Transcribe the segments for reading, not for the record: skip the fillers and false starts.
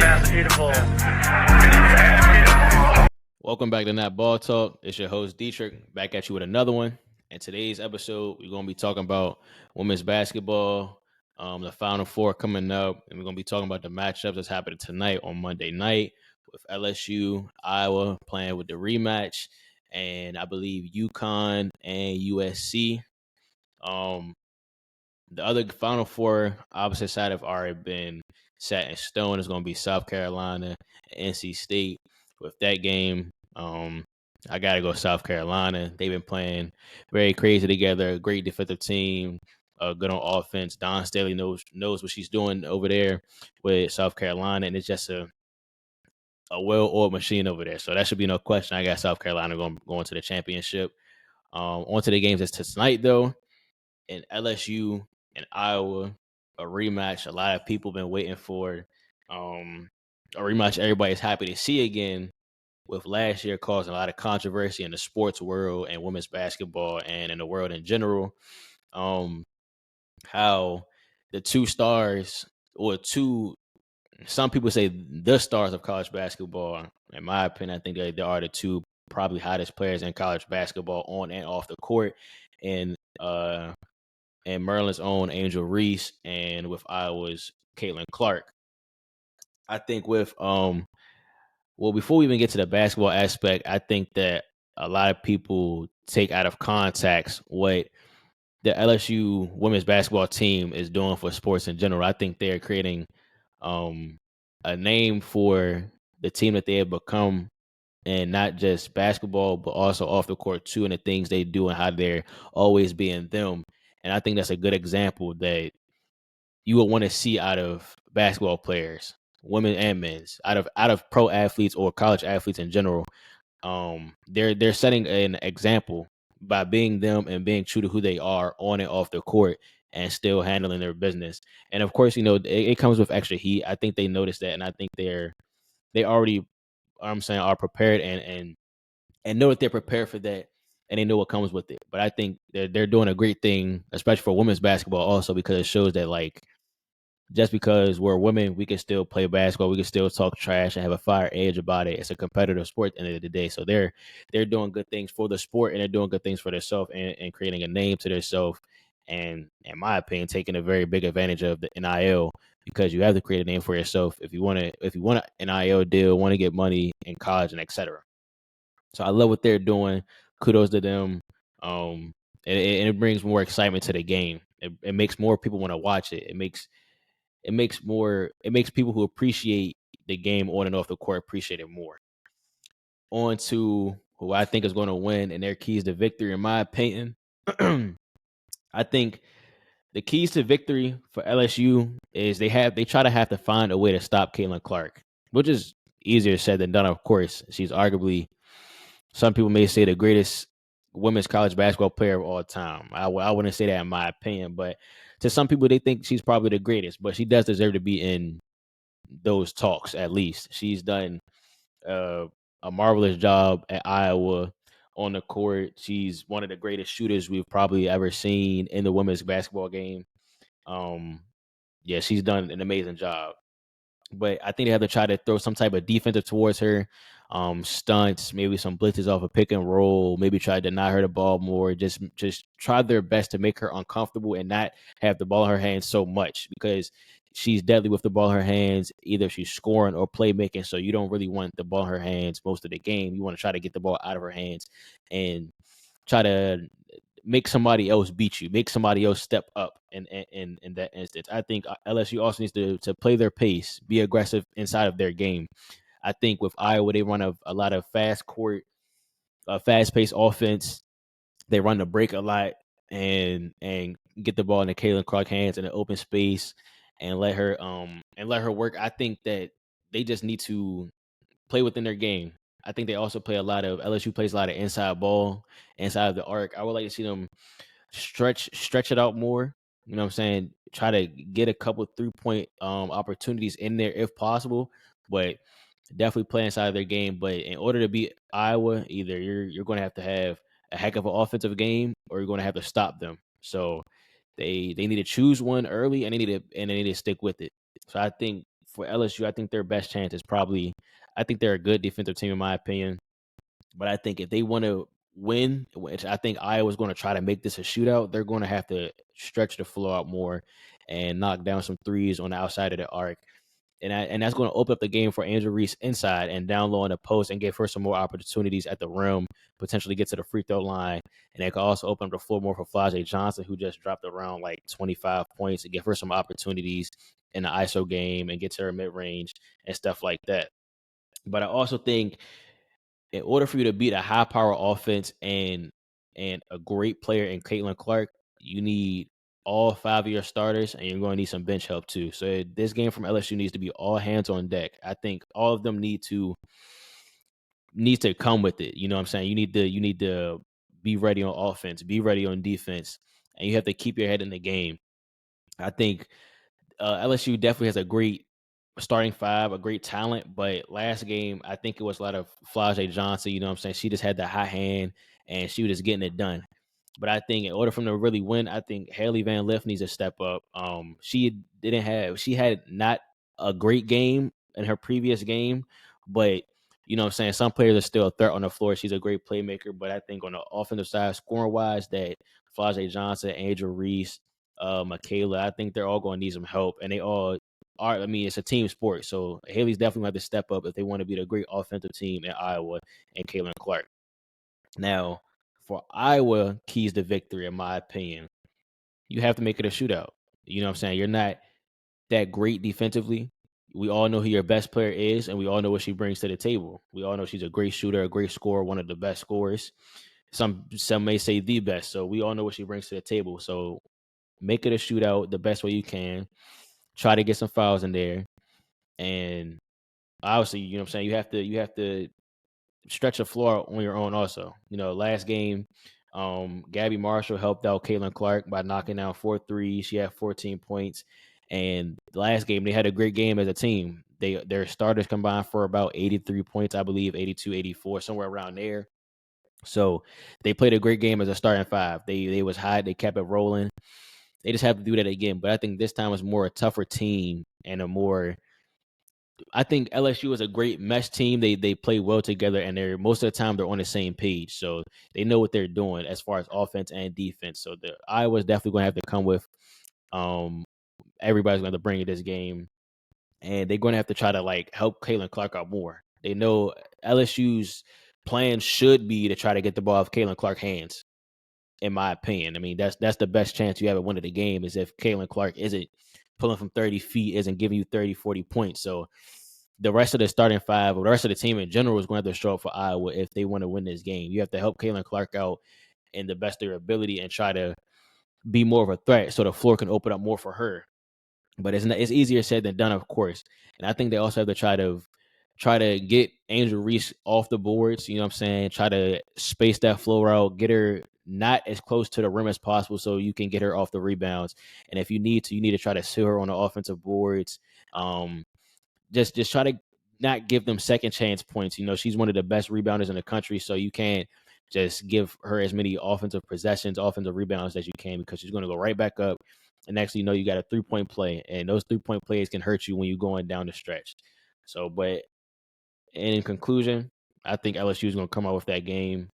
Basketball. Welcome back to Notballtalk. It's your host Dietrich, back at you with another one. In today's episode, we're going to be talking about women's basketball, the Final Four coming up, and we're going to be talking about the matchups that's happening tonight on Monday night with LSU, Iowa playing with the rematch, and I believe UConn and USC. Um, the other Final Four opposite side have already been set in stone. It's going to be South Carolina and NC State. With that game, I got to go South Carolina. They've been playing very crazy together. Great defensive team, good on offense. Don Staley knows what she's doing over there with South Carolina, and it's just a well-oiled machine over there. So that should be no question. I got South Carolina going to the championship. On to the games that's tonight, though. In LSU and Iowa, a rematch a lot of people been waiting for. A rematch everybody's happy to see again, with last year causing a lot of controversy in the sports world and women's basketball and in the world in general. Um, how the two stars, or two, some people say the stars of college basketball, in my opinion, I think they are the two probably hottest players in college basketball on and off the court. And Maryland's own Angel Reese, and with Iowa's Caitlin Clark. I think before we even get to the basketball aspect, I think that a lot of people take out of context what the LSU women's basketball team is doing for sports in general. I think they're creating um, a name for the team that they have become, and not just basketball, but also off the court too, and the things they do and how they're always being them. And I think that's a good example that you would want to see out of basketball players, women and men's, out of pro athletes or college athletes in general. They're setting an example by being them and being true to who they are on and off the court, and still handling their business. And of course, it comes with extra heat. I think they noticed that, and I think they already, I'm saying, are prepared and know that they're prepared for that, and they know what comes with it. But I think they're doing a great thing, especially for women's basketball, also because it shows that, like, just because we're women, we can still play basketball. We can still talk trash and have a fire edge about it. It's a competitive sport at the end of the day. So they're doing good things for the sport, and they're doing good things for themselves, and creating a name to themselves. And in my opinion, taking a very big advantage of the NIL, because you have to create a name for yourself if you want an NIL deal, want to get money in college and etc. So I love what they're doing. Kudos to them. And it brings more excitement to the game. It makes more people want to watch it. It makes people who appreciate the game on and off the court appreciate it more. On to who I think is going to win and their keys to victory, in my opinion. I think the keys to victory for LSU is they try to have to find a way to stop Caitlin Clark, which is easier said than done. Of course, she's arguably, some people may say, the greatest women's college basketball player of all time. I wouldn't say that in my opinion, but to some people, they think she's probably the greatest. But she does deserve to be in those talks. At least she's done uh, a marvelous job at Iowa on the court. She's one of the greatest shooters we've probably ever seen in the women's basketball game. Um, yeah, she's done an amazing job. But I think they have to try to throw some type of defensive towards her, stunts, maybe some blitzes off a pick and roll, maybe try to deny her the ball more. Just try their best to make her uncomfortable and not have the ball in her hands so much, because she's deadly with the ball in her hands. Either she's scoring or playmaking, so you don't really want the ball in her hands most of the game. You want to try to get the ball out of her hands and try to make somebody else beat you, make somebody else step up in that instance. I think LSU also needs to play their pace, be aggressive inside of their game. I think with Iowa, they run a lot of fast court, fast paced offense. They run the break a lot, and get the ball in the Caitlin Clark hands in the open space, and let her work. I think that they just need to play within their game. I think they also play a lot of LSU plays a lot of inside ball, inside of the arc. I would like to see them stretch it out more. You know what I'm saying? Try to get a couple 3-point opportunities in there if possible, but definitely play inside of their game. But in order to beat Iowa, either you're going to have a heck of an offensive game, or you're going to have to stop them. So they need to choose one early, and they need to stick with it. So I think for LSU, I think their best chance is probably. I think they're a good defensive team in my opinion, but I think if they want to win, which I think Iowa's going to try to make this a shootout, they're going to have to stretch the floor out more and knock down some threes on the outside of the arc. And that's going to open up the game for Angel Reese inside and down low on the post and give her some more opportunities at the rim, potentially get to the free throw line. And it could also open up the floor more for Flajay Johnson, who just dropped around like 25 points, to give her some opportunities in the ISO game and get to her mid range and stuff like that. But I also think in order for you to beat a high power offense and a great player in Caitlin Clark, you need all 5 of your starters, and you're going to need some bench help too. So this game from LSU needs to be all hands on deck. I think all of them needs to come with it. You know what I'm saying? You need to be ready on offense, be ready on defense, and you have to keep your head in the game. I think LSU definitely has a great starting five, a great talent, but last game, I think it was a lot of Flajay Johnson. You know what I'm saying? She just had the hot hand and she was just getting it done. But I think in order for them to really win, I think Haley Van Lith needs to step up. She had not a great game in her previous game, but you know what I'm saying, some players are still a threat on the floor. She's a great playmaker, but I think on the offensive side, scoring wise, that Flajay Johnson, Angel Reese, Michaela, I think they're all going to need some help, and they all are. I mean, it's a team sport, so Haley's definitely going to have to step up if they want to be the great offensive team in Iowa and Caitlin Clark. Now, for Iowa, keys to victory, in my opinion, you have to make it a shootout. You know what I'm saying? You're not that great defensively. We all know who your best player is, and we all know what she brings to the table. We all know she's a great shooter, a great scorer, one of the best scorers. Some may say the best. So we all know what she brings to the table. So make it a shootout the best way you can. Try to get some fouls in there, and obviously, you know what I'm saying, you have to stretch the floor on your own also. You know, last game, Gabby Marshall helped out Caitlin Clark by knocking down 4 threes. She had 14 points. And the last game, they had a great game as a team. Their starters combined for about 83 points, I believe, 82, 84, somewhere around there. So they played a great game as a starting five. They was hot. They kept it rolling. They just have to do that again. But I think this time was more a tougher team and a more. I think LSU is a great mesh team. They play well together, and they're most of the time they're on the same page, so they know what they're doing as far as offense and defense. So the Iowa's definitely going to have to come with. Um, Everybody's going to bring this game, and they're going to have to try to like help Caitlin Clark out more. They know LSU's plan should be to try to get the ball off Caitlin Clark's hands. In my opinion, I mean that's the best chance you have at winning the game is if Caitlin Clark isn't pulling from 30 feet, isn't giving you 30, 40 points. So the rest of the starting five or the rest of the team in general is going to have to show up for Iowa if they want to win this game. You have to help Caitlin Clark out in the best of their ability and try to be more of a threat so the floor can open up more for her. But it's easier said than done, of course. And I think they also have to try to get Angel Reese off the boards. You know what I'm saying? Try to space that floor out, get her not as close to the rim as possible so you can get her off the rebounds. And if you need to try to seal her on the offensive boards. Just try to not give them second chance points. You know, she's one of the best rebounders in the country, so you can't just give her as many offensive possessions, offensive rebounds as you can because she's going to go right back up. And next, you know, you got a 3-point play, and those 3-point plays can hurt you when you're going down the stretch. So, but in conclusion, I think LSU is going to come out with that game.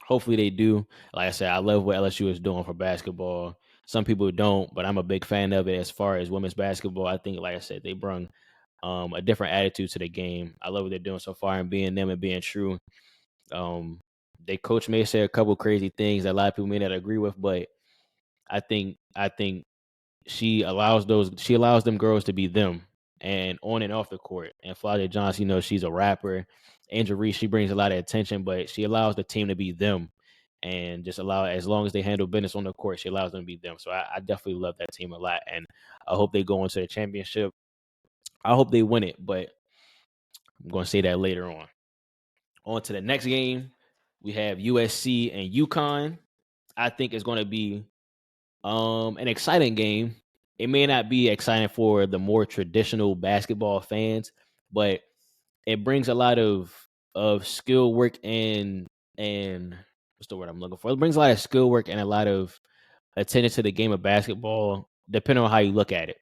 Hopefully they do. Like I said, I love what LSU is doing for basketball. Some people don't, but I'm a big fan of it as far as women's basketball. I think, like I said, they bring a different attitude to the game. I love what they're doing so far and being them and being true. Um, they coach may say a couple crazy things that a lot of people may not agree with, but I think she allows them girls to be them and on and off the court. And Flajay Johnson, you know, she's a rapper. Angel Reese, she brings a lot of attention, but she allows the team to be them and just allow as long as they handle business on the court, she allows them to be them. So I definitely love that team a lot. And I hope they go into the championship. I hope they win it, but I'm going to say that later on. On to the next game. We have USC and UConn. I think it's going to be an exciting game. It may not be exciting for the more traditional basketball fans, but it brings a lot of skill work and what's the word I'm looking for? It brings a lot of skill work and a lot of attention to the game of basketball, depending on how you look at it.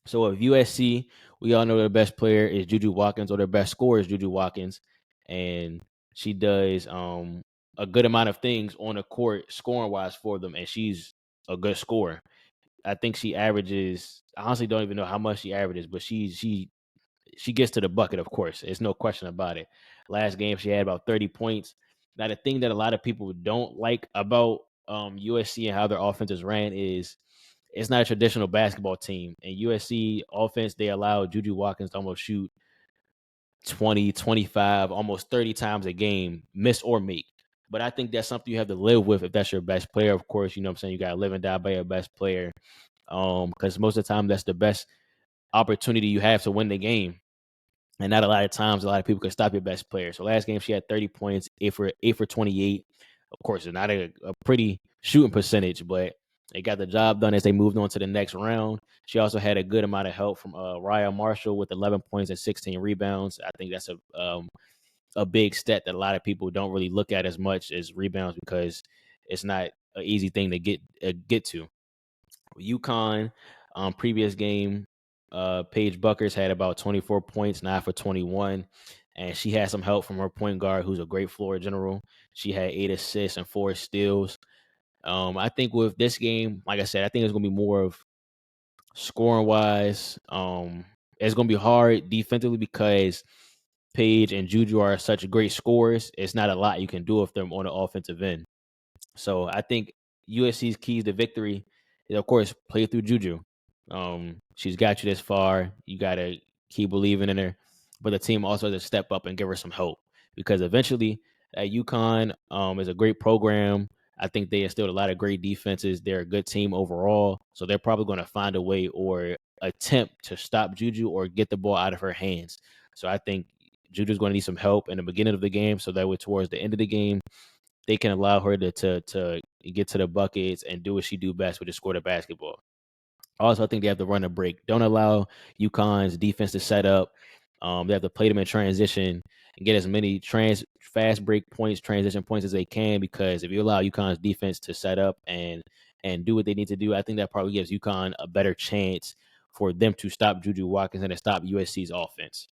So of USC, we all know their best player is Juju Watkins, or their best scorer is Juju Watkins, and she does a good amount of things on the court scoring wise for them, and she's a good scorer. I think she averages. I honestly don't even know how much she averages, but she gets to the bucket. Of course, there's no question about it. Last game she had about 30 points. Now the thing that a lot of people don't like about USC and how their offense is ran is it's not a traditional basketball team. And USC offense, they allow Juju Watkins to almost shoot 20, 25, almost 30 times a game, miss or make. But I think that's something you have to live with if that's your best player. Of course, you know what I'm saying? You got to live and die by your best player. Because most of the time, that's the best opportunity you have to win the game. And not a lot of times, a lot of people can stop your best player. So last game, she had 30 points, 8 for 28. Of course, it's not a pretty shooting percentage, but they got the job done as they moved on to the next round. She also had a good amount of help from Raya Marshall with 11 points and 16 rebounds. I think that's a big stat that a lot of people don't really look at as much as rebounds because it's not an easy thing to get to. UConn, previous game, Paige Buckers had about 24 points, 9 for 21. And she had some help from her point guard, who's a great floor general. She had 8 assists and 4 steals. I think with this game, like I said, I think it's going to be more of scoring wise. It's going to be hard defensively because Paige and Juju are such great scorers. It's not a lot you can do with them on the offensive end. So I think USC's keys to victory is, of course, play through Juju. She's got you this far. You got to keep believing in her. But the team also has to step up and give her some help because eventually at UConn is a great program. I think they instilled a lot of great defenses. They're a good team overall. So they're probably going to find a way or attempt to stop Juju or get the ball out of her hands. So I think Juju's going to need some help in the beginning of the game so that way towards the end of the game, they can allow her to get to the buckets and do what she do best, which is score the basketball. Also, I think they have to run a break. Don't allow UConn's defense to set up. They have to play them in transition and get as many fast break points, transition points as they can. Because if you allow UConn's defense to set up and do what they need to do, I think that probably gives UConn a better chance for them to stop Juju Watkins and to stop USC's offense.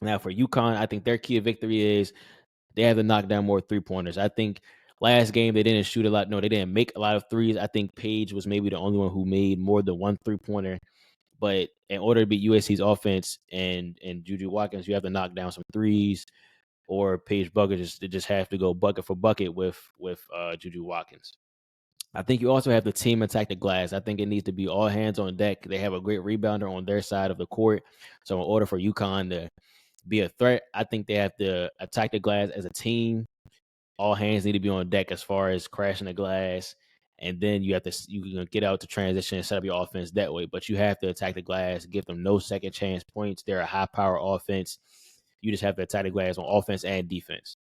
Now, for UConn, I think their key to victory is they have to knock down more 3-pointers. I think last game they didn't shoot a lot. No, they didn't make a lot of threes. I think Paige was maybe the only one who made more than one 3-pointer. But in order to beat USC's offense and Juju Watkins, you have to knock down some threes, or Paige Buckers just have to go bucket for bucket with Juju Watkins. I think you also have the team attack the glass. I think it needs to be all hands on deck. They have a great rebounder on their side of the court. So in order for UConn to be a threat, I think they have to attack the glass as a team. All hands need to be on deck as far as crashing the glass, and then you can get out to transition and set up your offense that way. But you have to attack the glass, give them no second chance points. They're a high power offense. You just have to attack the glass on offense and defense.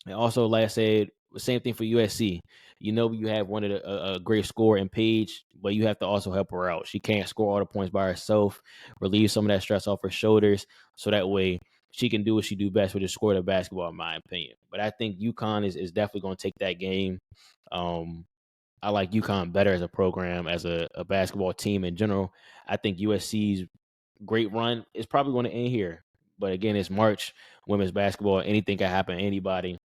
And also, like I said, the same thing for USC. You know, you have one of a great scorer in Paige, but you have to also help her out. She can't score all the points by herself. Relieve some of that stress off her shoulders, so that way she can do what she do best, which is score the basketball, in my opinion. But I think UConn is definitely going to take that game. I like UConn better as a program, as a basketball team in general. I think USC's great run is probably going to end here. But again, it's March, women's basketball. Anything can happen to anybody.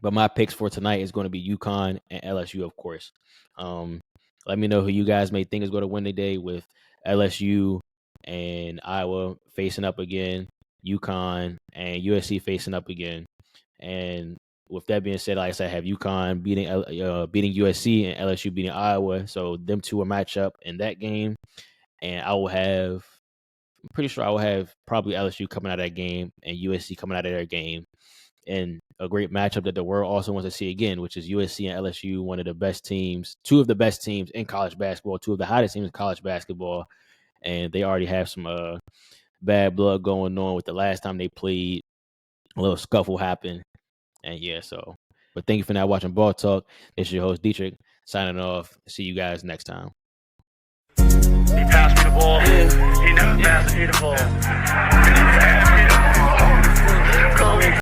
But my picks for tonight is going to be UConn and LSU, of course. Let me know who you guys may think is going to win today, with LSU and Iowa facing up again, UConn and USC facing up again. And with that being said, like I said, I have UConn beating USC and LSU beating Iowa. So them two will match up in that game. And I'm pretty sure I will have probably LSU coming out of that game and USC coming out of their game. And a great matchup that the world also wants to see again, which is USC and LSU, one of the best teams, two of the best teams in college basketball, two of the hottest teams in college basketball. And they already have some bad blood going on with the last time they played. A little scuffle happened. And yeah, so. But thank you for now watching Ball Talk. This is your host, Dietrich, signing off. See you guys next time. He passed me the ball. He never passed me the ball.